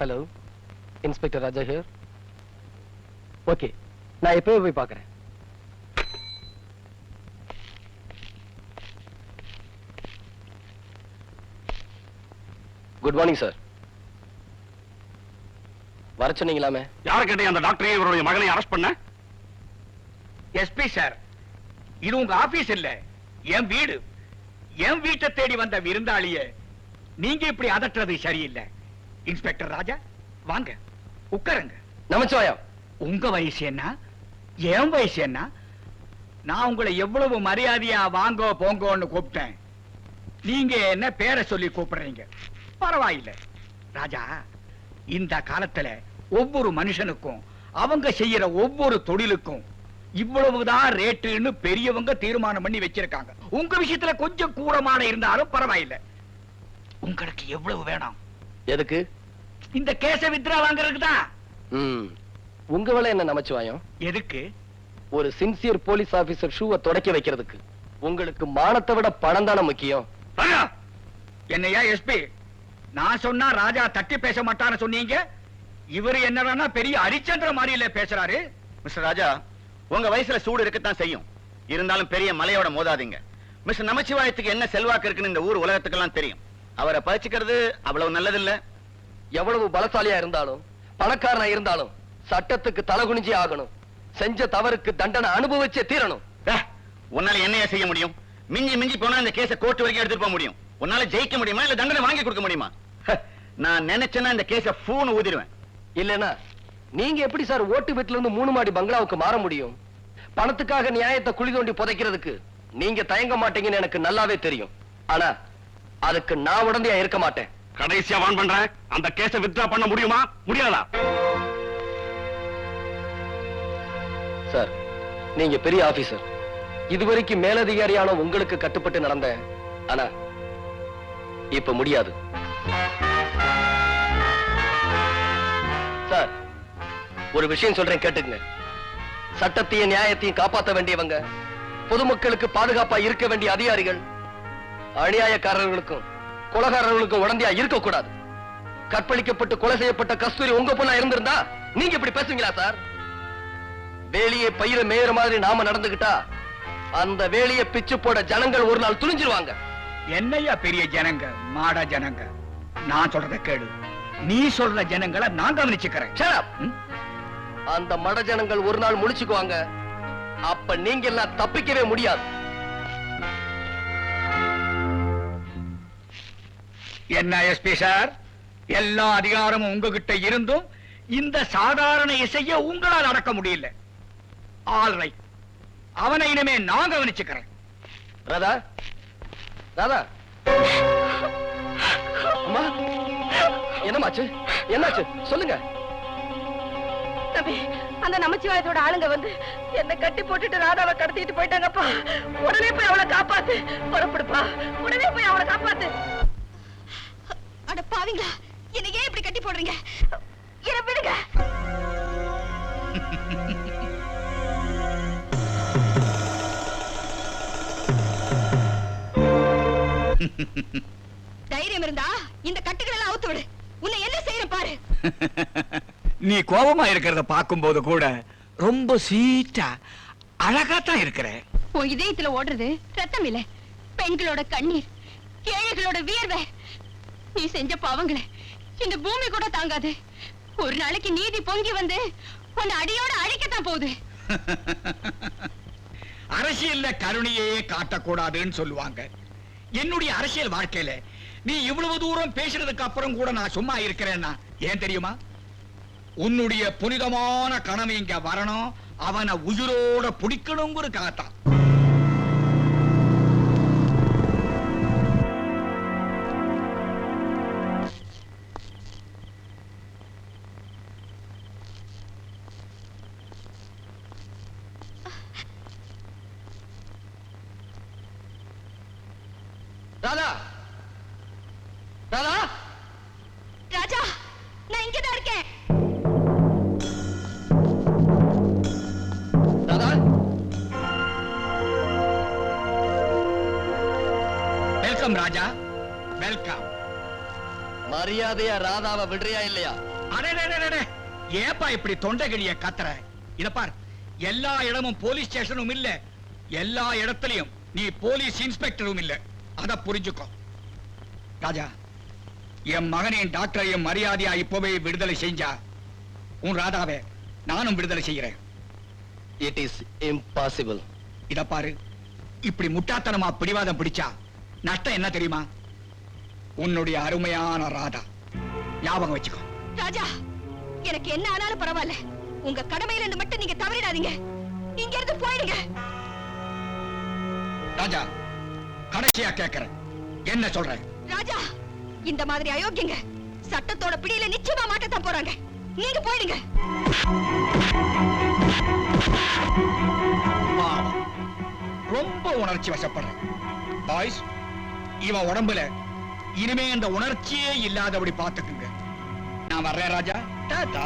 Hello, inspector Raja here. Okay, நான் எப்பவே போய் பார்க்கறேன். Good morning sir. வர சொன்னீங்களாமே? யார கேட்டீங்க அந்த டாக்டரையும் இவருடைய மகனை அரெஸ்ட் பண்ண? எஸ்பி சார், இது உங்க ஆபீஸ் இல்ல, என் வீடு. என் வீட்டை தேடி வந்த விருந்தாளிய நீங்க இப்படி அதட்டுறது சரியில்லை. இன்ஸ்பெக்டர் ராஜா, வாங்க உட்காருங்க. நமச்சிவாயம். உங்க வயசு என்ன, என் வயசு என்ன? நான் உங்களை எவ்வளவு மரியாதையா வாங்கோ போங்கோன்னு கூப்பிட்டேன். நீங்க என்ன பேரை சொல்லி கூப்பிடுறீங்க. பரவாயில்லை ராஜா, இந்த காலத்துல ஒவ்வொரு மனுஷனுக்கும் அவங்க செய்யற ஒவ்வொரு தொழிலுக்கும் இவ்வளவுதான் ரேட்டுன்னு பெரியவங்க தீர்மானம் பண்ணி வச்சிருக்காங்க. உங்க விஷயத்துல கொஞ்சம் கூடமான இருந்தாலும் பரவாயில்லை. உங்களுக்கு எவ்வளவு வேணும்? எதுக்கு? இந்த கேஸ வித்ரா வாங்குறதுக்கு தான். உங்க வேலை என்ன நமச்சிவாயம்? எதுக்கு? ஒரு சின்சியர் போலீஸ் ஆபீசர் ஷூவை தொடக்க வைக்கிறதுக்கு. உங்களுக்கு மானத்தை விட பணம் தானே முக்கியம். என்னையா எஸ்பி, நான் சொன்னா ராஜா தட்டி பேச மாட்டான்னு சொன்னீங்க. இவரு என்னன்னா பெரிய ஹரிச்சந்திர மாதிரியில பேசுறாரு. மிஸ்டர் ராஜா, உங்க வயசுல சூடு இருக்கத்தான் செய்யும். இருந்தாலும் பெரிய மலையோட மோதாதீங்க. மிஸ்டர் நமச்சிவாயத்துக்கு என்ன செல்வாக்கு இருக்குன்னு இந்த ஊர் உலகத்துக்கெல்லாம் தெரியும். அவரை பறிச்சுக்கிறது அவ்வளவு நல்லதில்ல. எவ்வளவு பலசாலியா இருந்தாலும் பணக்காரனா இருந்தாலும் சட்டத்துக்கு தலை குனிஞ்சே ஆகணும். செஞ்ச தவறுக்கு தண்டனை அனுபவிச்சே தீரணும். உன்னால என்னையா செய்ய முடியும்? மிஞ்சி மிஞ்சி போனா இந்த கேஸ கோர்ட் வரைக்கும் எடுத்துட்டு போக முடியும். உன்னால ஜெயிக்க முடியுமா இல்ல தண்டனை வாங்கி கொடுக்க முடியுமா? நான் நினைச்சேன்னா இந்த கேஸ ஃபூன்னு ஊதிடுவேன். இல்லனா நீங்க எப்படி சார் ஓட்டு வீட்டுல இருந்து 3 மாடி பங்களாவுக்கு மாற முடியும்? பணத்துக்காக நியாயத்தை குழி தோண்டி புதைக்கிறதுக்கு நீங்க தயங்க மாட்டீங்கன்னு எனக்கு நல்லாவே தெரியும். ஆனா அதுக்கு நான் உடந்தையா இருக்க மாட்டேன். கடைசியா வான் பண்றேன், அந்த கேஸ வித்ரா பண்ண முடியுமா முடியாதா? சார், நீங்க பெரிய ஆபீசர். இதுவரைக்கும் மேலதிகாரியான உங்களுக்கு கட்டுப்பட்டு நடந்தேன். ஆனா இப்ப முடியாது சார். ஒரு விஷயம் சொல்றேன், கேட்டுங்க. சட்டத்தையும் நியாயத்தையும் காப்பாற்ற வேண்டியவங்க, பொதுமக்களுக்கு பாதுகாப்பா இருக்க வேண்டிய அதிகாரிகள் அநியாயக்காரர்களுக்கும் கொலைகாரர்களுக்கும் உடந்தையா இருக்க கூடாது. கற்பழிக்கப்பட்டு கொலை செய்யப்பட்ட கஸ்தூரி உங்க பொண்ணா இருந்திருந்தா நீங்க இப்படி பேசுவீங்களா சார்? வேலியை பயிர மேயற மாதிரி நாம நடந்துகிட்டா அந்த வேலியை பிச்சு போட ஜனங்கள் ஒரு நாள் துணிஞ்சிருவாங்க. என்னையா பெரிய ஜனங்க, மாட ஜனங்க. நான் சொல்றத கேளு. நீ சொல்ற ஜனங்களை நான் கவனிச்சுக்கிறேன். அந்த மட ஜனங்கள் ஒரு நாள் முழிச்சுக்குவாங்க. அப்ப நீங்க எல்லாம் தப்பிக்கவே முடியாது. என்ன எஸ்பி சார், எல்லா அதிகாரமும் உங்ககிட்ட இருந்தும் இந்த சாதாரண இசைய உங்களால் அடக்க முடியல. ஆல் ரைட், அவனை இனிமே நான் கவனிச்சுக்கிறேன். ராதா, ராதா, அம்மா, என்னமாச்சு? என்னாச்சு சொல்லுங்க. தம்பி, அந்த நமச்சிவாயத்தோட ஆளுங்க வந்து என்ன கட்டி போட்டுட்டு ராதாவை கடத்திட்டு போயிட்டாங்கப்பா. உடனே போய் அவளை காப்பாத்து. புறப்படுப்பா, உடனே போய் அவளை காப்பாத்து. அட பாவிங்களா, என்ன ஏன் இப்படி கட்டி போடுறீங்க? என்ன விடுங்க. தைரியம் இருந்தா இந்த கட்டுகளை எல்லாம் அவுத்து விடு. உன்னை என்ன செய்யற பாரு. நீ கோபமா இருக்கிறத பார்க்கும் போது கூட ரொம்ப சீட்டா அழகா தான் இருக்கிற. உன் இதயத்துல ஓடுறது ரத்தம் இல்ல, பெண்களோட கண்ணீர், ஏழைகளோட வியர்வை. நீ செஞ்ச பாவங்களை இந்த பூமி கூட தாங்காது. ஒரு நாளைக்கு நீதி பொங்கி வந்து உன்னை அடியோட அழிக்கத்தான் போகுது. அரசியல்ல கருணையே காட்டக்கூடாதுன்னு சொல்லுவாங்க. என்னுடைய அரசியல் வாழ்க்கையில நீ இவ்வளவு தூரம் பேசுறதுக்கு அப்புறம் கூட நான் சும்மா இருக்கிறேன்னா ஏன் தெரியுமா? உன்னுடைய புனிதமான கனவு இங்க வரணும், அவனை உயிரோட பிடிக்கணுங்கிறதுக்காகத்தான். ராதா, ராதா, ராஜா, நான் இங்கதான் இருக்கேன். ராதா, வெல்கம் ராஜா, வெல்கம். மரியாதையா ராதாவை விடுறியா இல்லையா? அடே, ஏப்பா இப்படி தொண்டைகிழிய கத்துற? இத பார், எல்லா இடமும் போலீஸ் ஸ்டேஷனும் இல்ல, எல்லா இடத்துலயும் நீ போலீஸ் இன்ஸ்பெக்டரும் இல்ல. அத புரிஞ்சுக்கோ ராஜா. என் மகனையும் டாக்டரையும் மரியாதையா இப்பவே விடுதலை செஞ்சா உன் ராதாவை நானும் விடுதலை செய்கிறேன். It is impossible. இத பாரு, இப்படி முட்டாத்தனமா பிடிவாதம் பிடிச்சா நஷ்டம் என்ன தெரியுமா? உன்னுடைய அருமையான ராதா ஞாபகம் வச்சுக்கோ. ராஜா, எனக்கு என்ன ஆனாலும் பரவாயில்ல, உங்க கடமையில இருந்து மட்டும் நீங்க தவறிடாதீங்க. இங்க இருந்து போயிடுங்க. ராஜா, கடைசியா கேட்கிறேன், என்ன சொல்ற? ராஜா, இந்த மாதிரி அயோக்கியங்க சட்டத்தோட பிடியில நிச்சயமா மாட்டத்தான் போறாங்க. நீங்க போயிடுங்க. பாவம், ரொம்ப உணர்ச்சி வசப்படுற பாய்ஸ். இவன் உடம்புல இனிமே இந்த உணர்ச்சியே இல்லாதபடி பார்த்துக்குங்க. நான் வர்றேன் ராஜா. டாடா.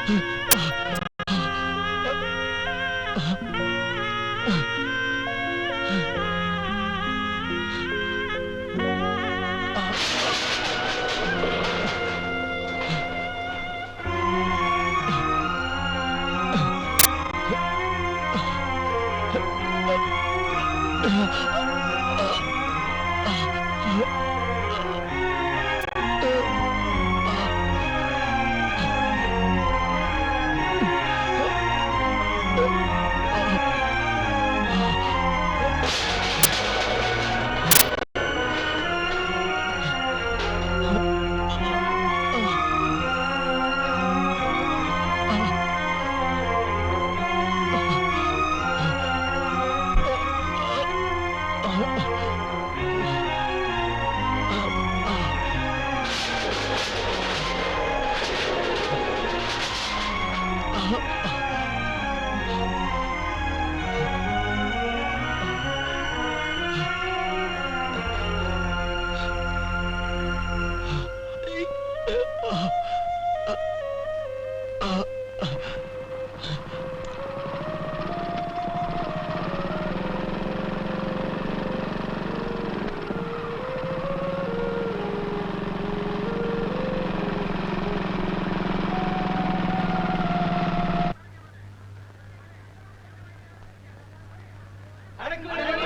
Uh.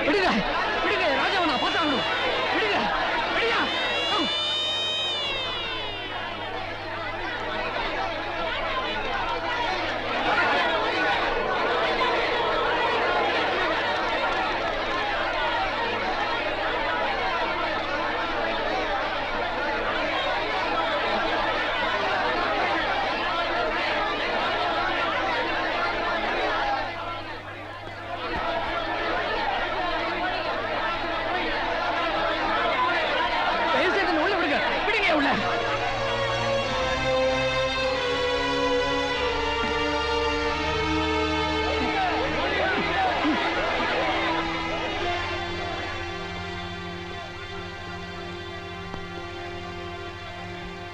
விடுங்க விடுங்க, ராஜாவை நான் பார்த்தாகணும். விடுங்க விடுங்க. தயவு செய்து என்னை உள்ள விடுங்க. விடுங்க உள்ள.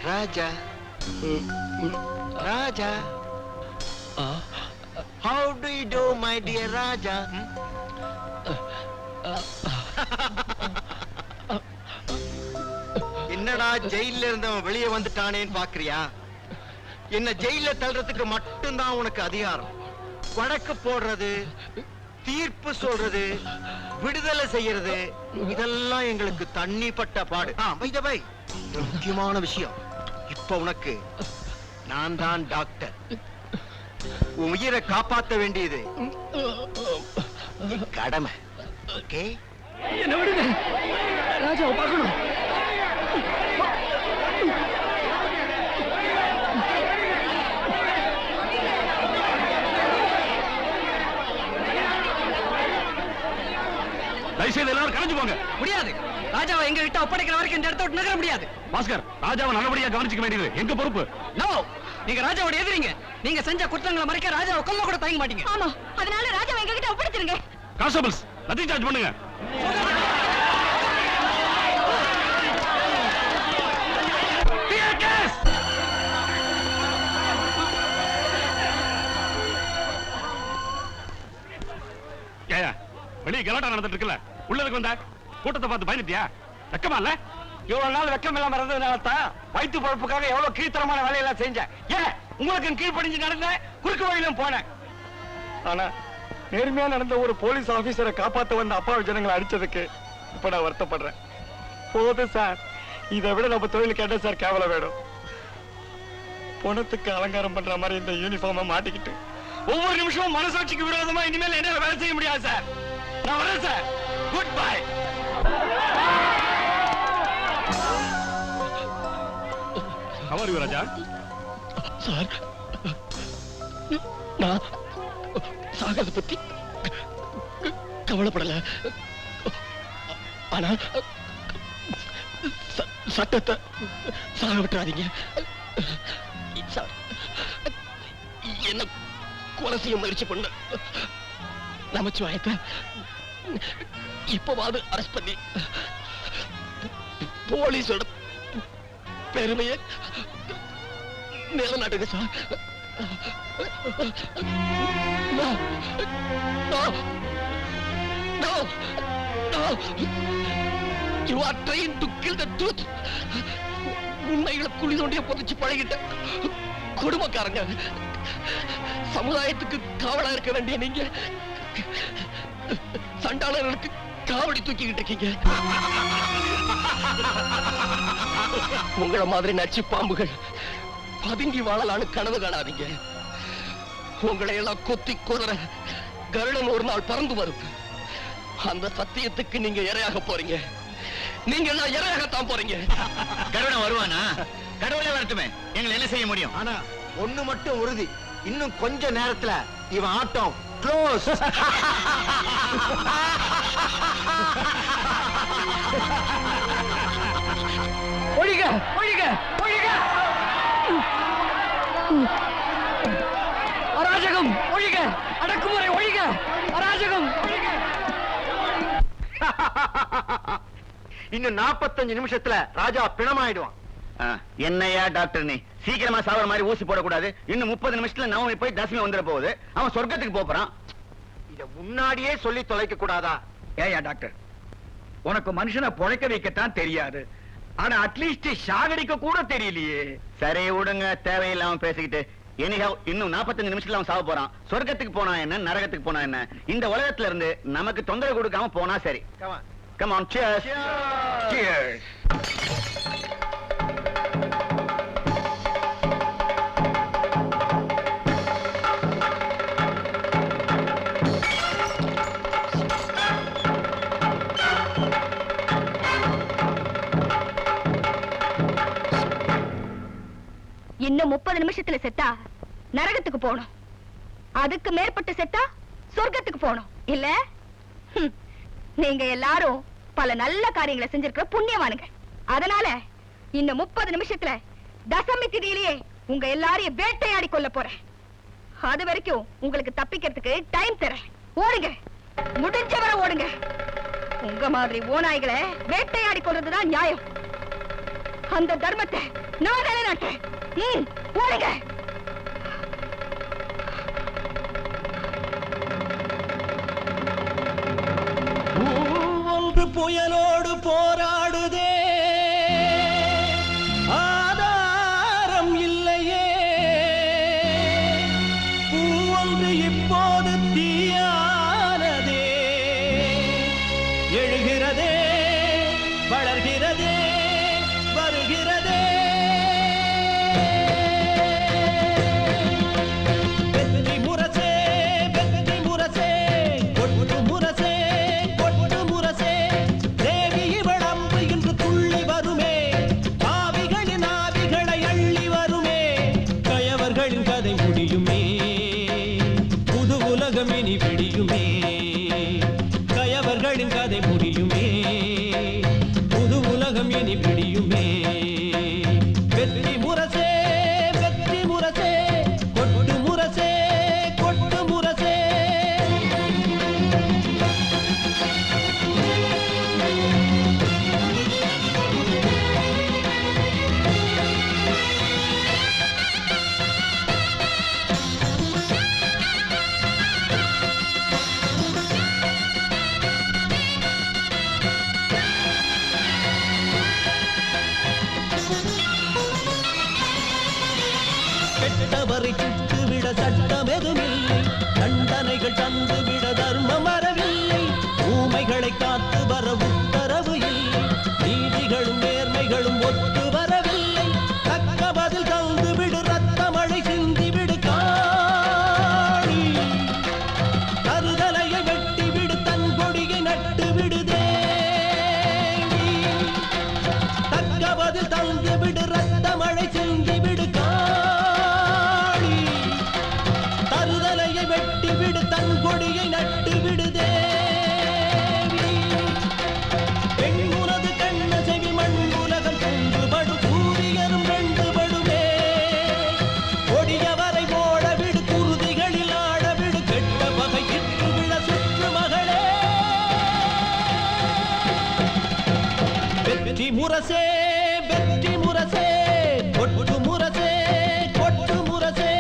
Raja. Raja. How do you do, my dear Raja? என்னடா ஜெயில இருந்தவன் வெளியே வந்துட்டானேன்னு பாக்குறியா? என்ன ஜெயில தள்ளுறதுக்கு மட்டும்தான் உனக்கு அதிகாரம். வழக்கு போடுறது, தீர்ப்பு சொல்றது, விடுதலை செய்யறது, இதெல்லாம் எங்களுக்கு தண்ணி பட்ட பாடு. பை முக்கியமான விஷயம், இப்ப உனக்கு நான் தான் டாக்டர். உன் உயிரை காப்பாற்ற வேண்டியது கடமை. ஓகே, என்ன விடுங்க, ராஜாவை பார்க்கணும். தயவுசெய்து எல்லாரும் கலைஞ்சு போங்க. முடியாது, ராஜாவை எங்க கிட்ட ஒப்படைக்கிற வரைக்கும் இந்த இடத்த விட்டு நகர முடியாது. பாஸ்கர், ராஜாவை நல்லபடியா கவனிச்சுக்க வேண்டியது எங்க பொறுப்பு. நோ, நீங்க ராஜாவோட எதிரிங்க. நீங்க செஞ்ச குற்றங்களை மறைக்க ராஜாவை கொல்ல கூட தயங்க மாட்டீங்க. ஆமா, அதனால ராஜாவை எங்க கிட்ட ஒப்படைச்சிருங்க. கான்ஸ்டபிள்ஸ், லத்தி சார்ஜ் பண்ணுங்க. ஏயா, வெளியே கலாட்டா நடந்துட்டு இருக்குல்ல, உள்ளதுக்கு வந்த கூட்டத்தை பார்த்து பயந்துட்டியா? வெக்கமா இல்ல? இவ்வளவு நாள் வெக்கம் இல்லாம இருந்ததுனால தான் வயிற்று பொழப்புக்காக எவ்வளவு கீழ்த்தரமான வேலையெல்லாம் செஞ்சேன். ஏன் உங்களுக்கு கீழ்ப்படிஞ்சு நடந்த குறுக்கு வழியிலும் போனேன். ஆனா நேர்மையா நடந்த ஒரு போலீஸ் ஆபீசரை காப்பாத்த வந்த அப்பாவி ஜனங்களை அடிச்சதுக்கு இப்ப நான் வருத்தப்படுறேன். போதும் சார், இதை விட நம்ம தொழிலுக்கு என்ன சார் கேவலம் வேணும்? பணத்துக்கு அலங்காரம் பண்ற மாதிரி இந்த யூனிஃபார்மை மாட்டிக்கிட்டு ஒவ்வொரு நிமிஷமும் மனசாட்சிக்கு விரோதமா இனிமேல் என்ன வேலை செய்ய முடியாது சார். நான் வரேன் sir. Good bye. How are you, Raja? Sir, நான் சாகத பத்தி கவலைப்படல. ஆனா சட்டத்தை சாக விட்டுறாதீங்க சார். என்ன கொலை செய்ய முயற்சி பண்ண நமச்சிவாயத்தை இப்பவாது அரெஸ்ட் பண்ணி போலீஸோட பெருமையை நிலநாட்டுங்க sir. No, no, no, no. You are trying to kill the truth. உண்மைகளை குழி தோண்டிய புதைச்சு பழகிட்ட குடும்பக்காரங்க. சமுதாயத்துக்கு காவலா இருக்க வேண்டிய நீங்க சண்டாளர்களுக்கு காவடி தூக்கிக்கிட்டு இருக்கீங்க. உங்களை மாதிரி நச்சு பாம்புகள் பதுங்கி வாழலான்னு கனவு காணாதீங்க. உங்களை எல்லாம் கொத்தி குதிர கருடன் ஒரு நாள் பறந்து வரும். அந்த சத்தியத்துக்கு நீங்க இரையாக போறீங்க. நீங்க எல்லாம் இரையாகத்தான் போறீங்க. கருணன் வருவானா? கடவுளே வரட்டுமே, எங்களை என்ன செய்ய முடியும்? ஆனா ஒண்ணு மட்டும் உறுதி, இன்னும் கொஞ்ச நேரத்துல இவன் ஆட்டம் க்ளோஸ். ஒழிக ஒழிக ஒழிக. ஒழிக, அடக்குமுறை ஒழிக, அராஜகம் ஒழிக. இன்னும் 45 நிமிஷத்துல ராஜா பிணமாயிடுவான். என்னையா டாக்டர் நீ சீக்கிரமா சாவர மாதிரி ஊசி போடக்கூடாது. இன்னும் 30 நிமிஷத்துல நவமி போய் தசமி வந்துட போகுது. அவன் சொர்க்கத்துக்கு போறான். இத முன்னாடியே சொல்லி தொலைக்க கூடாதா? ஏயா டாக்டர், உனக்கு மனுஷனை பொழைக்க வைக்கத்தான் தெரியாது, ஆனா அட்லீஸ்ட் சாகடிக்க கூட தெரியலையே. சரி விடுங்க, தேவையில்லாம பேசிக்கிட்டு. எனிஹவ் இன்னும் 45 நிமிஷத்துல அவன் சாவ போறான். சொர்க்கத்துக்கு போனா என்ன, நரகத்துக்கு போனா என்ன, இந்த உலகத்துல இருந்து நமக்கு தொந்தரவு கொடுக்காம போனா சரி. Come on, cheers. Cheers. இன்னும் 30 நிமிஷத்துல செத்தா நரகத்துக்கு போகணும், அதுக்கு மேற்பட்டு செத்தா சொர்க்கத்துக்கு போகணும் இல்ல? நீங்க எல்லாரும் பல நல்ல காரியங்களை செஞ்சிருக்கிற புண்ணியவானுங்க. அதனால இன்னும் 30 நிமிஷத்துல தசமி திதியிலேயே உங்க எல்லாரையும் வேட்டையாடி கொள்ள போறேன். அது வரைக்கும் உங்களுக்கு தப்பிக்கிறதுக்கு டைம் தரேன். ஓடுங்க, முடிஞ்சவரை ஓடுங்க. உங்க மாதிரி ஓநாய்களை வேட்டையாடி கொள்றதுதான் நியாயம். அந்த தர்மத்தை நான் நிலைநாட்டேன். ஓடுங்க. ஒன்று புயலோடு போராடுதே, ஆதாரம் இல்லையே. பூவொன்று இப்போது தீயானதே, எழுகிறதே, வளர்கிறதே, வருகிறதே. வெற்றி முரசே, வெற்றி முரசே, கொட்டு முரசே, கொட்டு முரசே. தேவி இவள் அம்பு இன்று துள்ளி வருமே, பாவிகளின் ஆவிகளை அள்ளி வருமே. கயவர்களின் கதை முடியுமே, புது உலகம் இனி விடியுமே. கயவர்களின் கதை முடியுமே, புது உலகம் இனி விடியுமே. வெற்றி முரசே, வெற்றி முரசே, கொட்டு முரசே, கொட்டு முரசே. கெட்டவரை சுட்டுவிட சட்டம் எதுமில்லை, தண்டனைகள் தந்துவிட தர்மம் வரவில்லை. ஊமைகளை காத்து வர உத்தரவு இல்லை, நீதிகளும் நேர்மைகளும் ஒத்து வரவில்லை. தக்க பதில் தந்துவிடு, ரத்த மழை சிந்திவிடு காணி. தருதலையை வெட்டிவிடு, தன் கொடியை நட்டு விடுதே. தக்க பதில் தந்துவிடு, ரத்த மழை சிந்திவிடு காணி. தருதலையை வெட்டிவிடு, தன் கொடியை நட்டு விடுதே. பெண்ணுனது கண்ண செவி மண் உலகம் தொன்றுபடு, சூரியனும் ரெண்டுபடுமே. கொடியவரை ஓட விடு, குருதிகளில் ஆட விடு, கெட்ட பகை கிட்டு விழ சுற்று மகளே. வெற்றி முரசே, வெற்றி முரசே, கொட்டு முரசே, கொட்டு முரசே.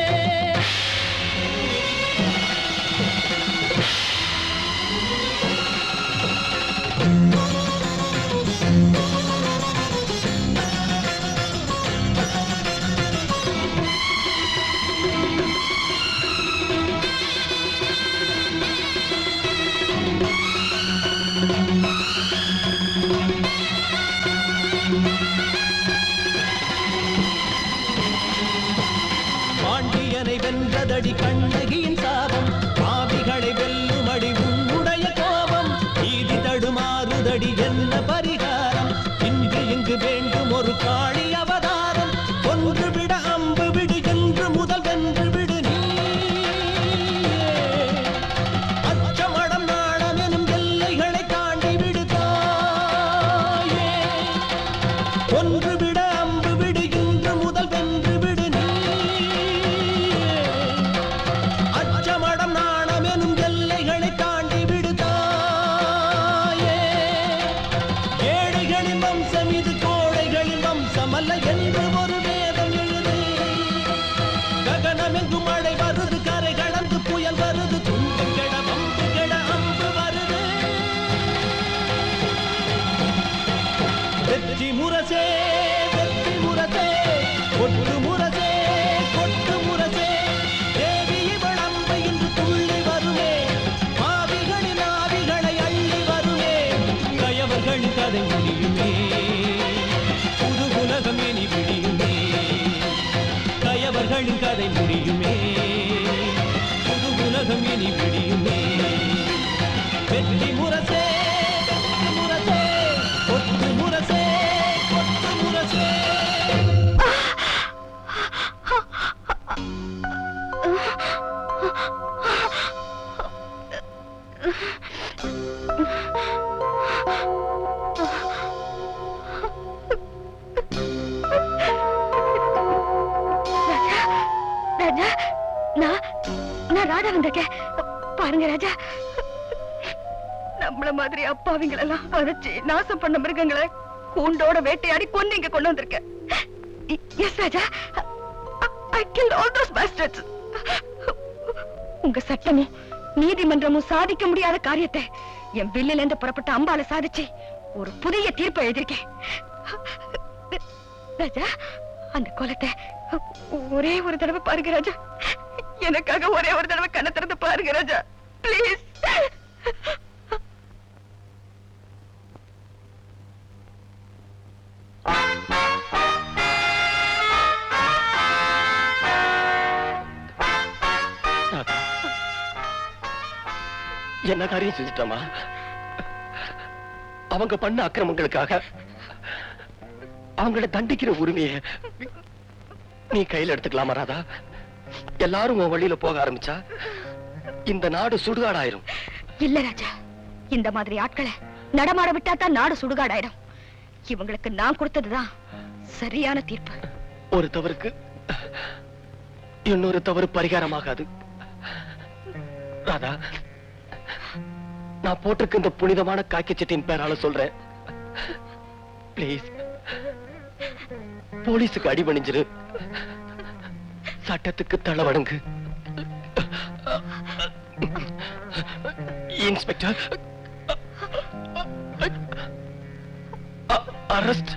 பாண்டியனை வென்றதடி கண்ணகியின் சாபம், பாவிகளை வெல்லுமடி உன்னுடைய கோபம். நீதி தடுமாறுதடி என்ன பரிகாரம், இன்று இங்கு வேண்டும் ஒரு காளி அவதாரம். கொன்று விட அம்பு விடு, என்று முதல் வென்று விடு நீ. அச்சமடம் நாணம் எனும் எல்லைகளை தாண்டி விடு தாயே. கொன்று விட அம்பு விடு, இன்று முதல் வென்று விடு நீ. அச்சமட கதை முடியுமே புது உலகம் இனி விடியுமே வெற்றி முரசே வெற்றி முரசே கொத்து முரசே கொத்து முரசே ராஜா, நான் ராதா வந்திருக்கேன். பாருங்க ராஜா, நம்மள மாதிரி அப்பாவிங்களெல்லாம் அரைச்சி நாசம் பண்ண மிருகங்களை கூண்டோட வேட்டையாடி கொண்டு இங்க கொண்டு வந்திருக்கேன். S Raja, I killed all those bastards. உங்க சட்டமும் நீதிமன்றமும் சாதிக்க முடியாத காரியத்தை என் வில்லில இருந்து புறப்பட்ட அம்பால சாதிச்சு ஒரு புதிய தீர்ப்பை எழுதியிருக்கேன். ராஜா, அந்த கோலத்தை ஒரே ஒரு தடவை பாருங்க ராஜா. எனக்காக ஒரே ஒரு தடவை கண்ணை திறந்து பாருங்க ராஜா, பிளீஸ். என்ன காரியம் செஞ்சுட்டோமா? அவங்க பண்ண அக்கிரமங்களுக்காக அவங்கள தண்டிக்கிற உரிமையை நீ கையில எடுத்துக்கலாமா ராதா? எல்லாரும் உன் வழியில போக ஆரம்பிச்சா இந்த நாடு சுடுகாடாயிரும். இல்ல ராஜா, இந்த மாதிரி ஆட்களை நடமாட விட்டா தான் நாடு சுடுகாடாயிரும். இவங்களுக்கு நான் கொடுத்ததுதான் சரியான தீர்ப்பு. ஒரு தவறுக்கு இன்னொரு தவறு பரிகாரமாகாது ராதா. நான் போட்டிருக்க இந்த புனிதமான காக்கி சட்டின் பேரால சொல்றேன், பிளீஸ் போலீஸுக்கு அடிபணிஞ்சிரு, சட்டத்துக்கு தளவடங்கு. Inspector, arrest.